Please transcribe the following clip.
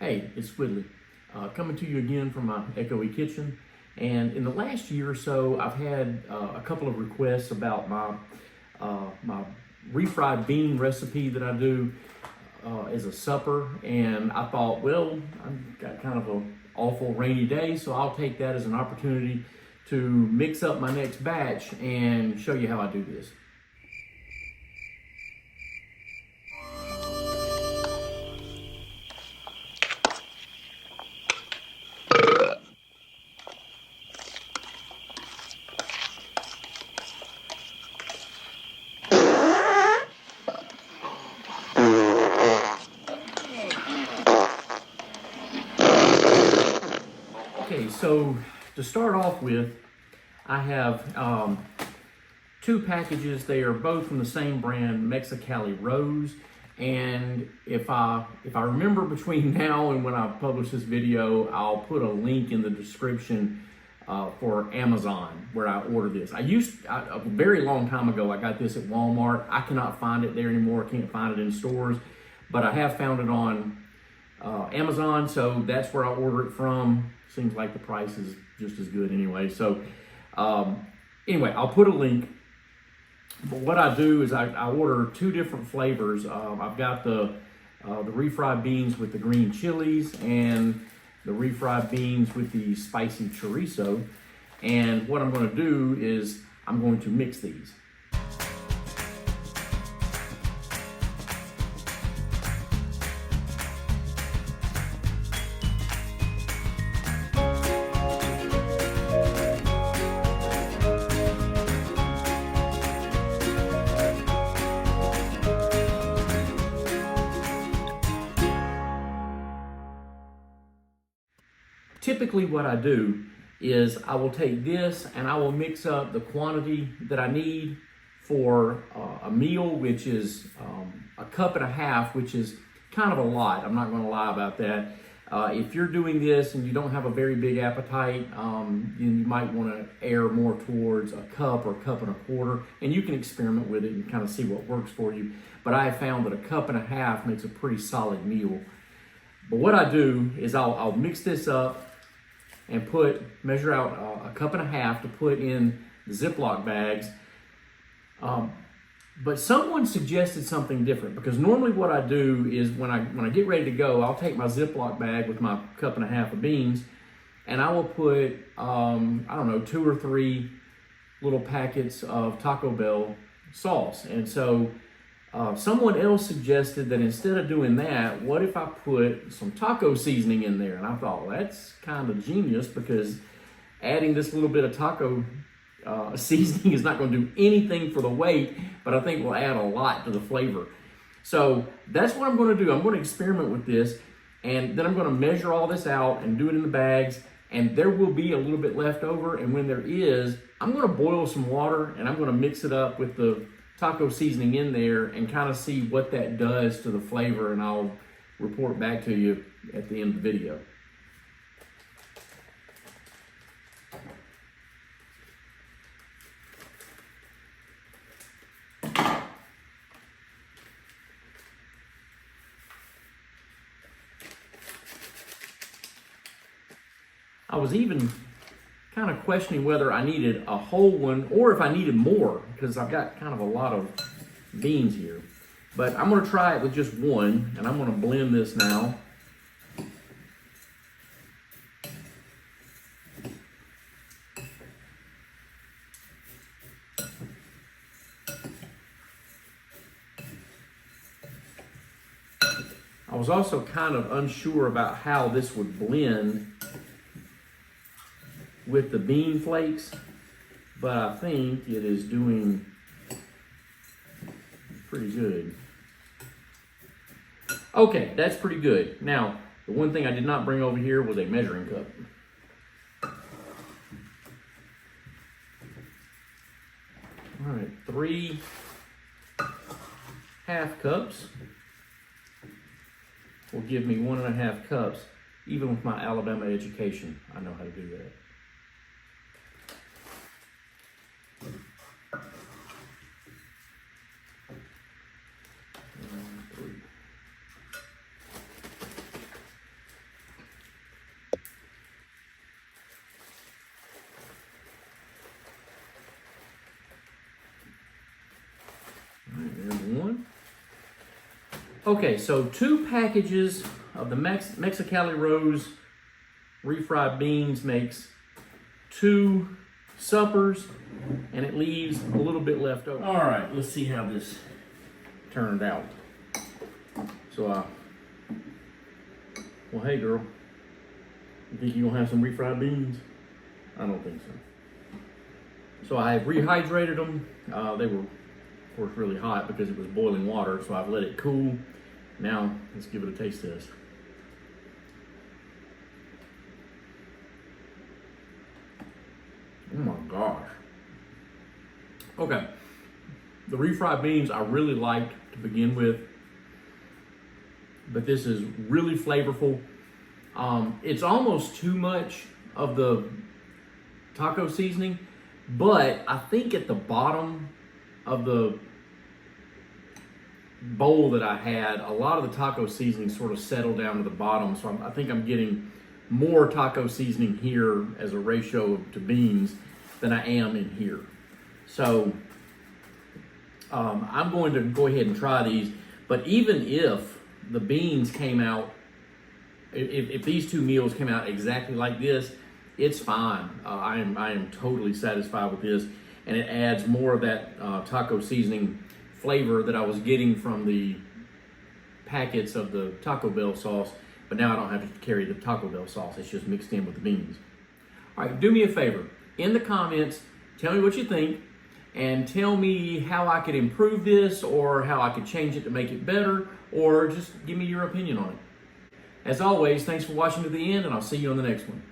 Hey, it's Squidly, coming to you again from my echoey kitchen. And in the last year or so, I've had a couple of requests about my refried bean recipe that I do as a supper. And I thought, well, I've got kind of an awful rainy day, so I'll take that as an opportunity to mix up my next batch and show you how I do this. Okay, so to start off with, I have two packages. They are both from the same brand, Mexicali Rose. And if I remember between now and when I publish this video, I'll put a link in the description for Amazon where I ordered this. A very long time ago, I got this at Walmart. I cannot find it there anymore. I can't find it in stores, but I have found it on Amazon, so that's where I order it from. Seems like the price is just as good anyway. So anyway, I'll put a link. But what I do is I order two different flavors. I've got the refried beans with the green chilies and the refried beans with the spicy chorizo. And what I'm going to do is I'm going to mix these. Typically what I do is I will take this and I will mix up the quantity that I need for a meal, which is a cup and a half, which is kind of a lot. I'm not going to lie about that. If you're doing this and you don't have a very big appetite, then you might want to err more towards a cup or a cup and a quarter, and you can experiment with it and kind of see what works for you. But I have found that a cup and a half makes a pretty solid meal. But what I do is I'll mix this up and measure out a cup and a half to put in the Ziploc bags. But someone suggested something different, because normally what I do is when I get ready to go, I'll take my Ziploc bag with my cup and a half of beans, and I will put, I don't know, 2 or 3 little packets of Taco Bell sauce. And so someone else suggested that instead of doing that, what if I put some taco seasoning in there? And I thought, well, that's kind of genius, because adding this little bit of taco seasoning is not going to do anything for the weight, but I think will add a lot to the flavor. So that's what I'm going to do. I'm going to experiment with this, and then I'm going to measure all this out and do it in the bags, and there will be a little bit left over. And when there is, I'm going to boil some water and I'm going to mix it up with the taco seasoning in there and kind of see what that does to the flavor, and I'll report back to you at the end of the video. I was even kind of questioning whether I needed a whole one or if I needed more, because I've got kind of a lot of beans here. But I'm going to try it with just one, and I'm going to blend this now. I was also kind of unsure about how this would blend with the bean flakes, but I think it is doing pretty good. Okay, that's pretty good. Now, the one thing I did not bring over here was a measuring cup. All right, 3 half cups will give me 1.5 cups. Even with my Alabama education, I know how to do that. Okay, so 2 packages of the Mexicali Rose refried beans makes 2 suppers, and it leaves a little bit left over. All right, let's see how this turned out. So, well, hey girl, you think you're gonna have some refried beans? I don't think so. So I have rehydrated them. They were, of course, really hot because it was boiling water, so I've let it cool. Now, let's give it a taste test. Oh my gosh. Okay, the refried beans I really liked to begin with, but this is really flavorful. It's almost too much of the taco seasoning, but I think at the bottom of the bowl that I had, a lot of the taco seasoning sort of settled down to the bottom, so I think I'm getting more taco seasoning here as a ratio to beans than I am in here. So I'm going to go ahead and try these, but even if the beans came out, if these 2 meals came out exactly like this, it's fine. I am totally satisfied with this, and it adds more of that taco seasoning flavor that I was getting from the packets of the Taco Bell sauce, but now I don't have to carry the Taco Bell sauce. It's just mixed in with the beans. All right, do me a favor. In the comments, tell me what you think, and tell me how I could improve this, or how I could change it to make it better, or just give me your opinion on it. As always, thanks for watching to the end, and I'll see you on the next one.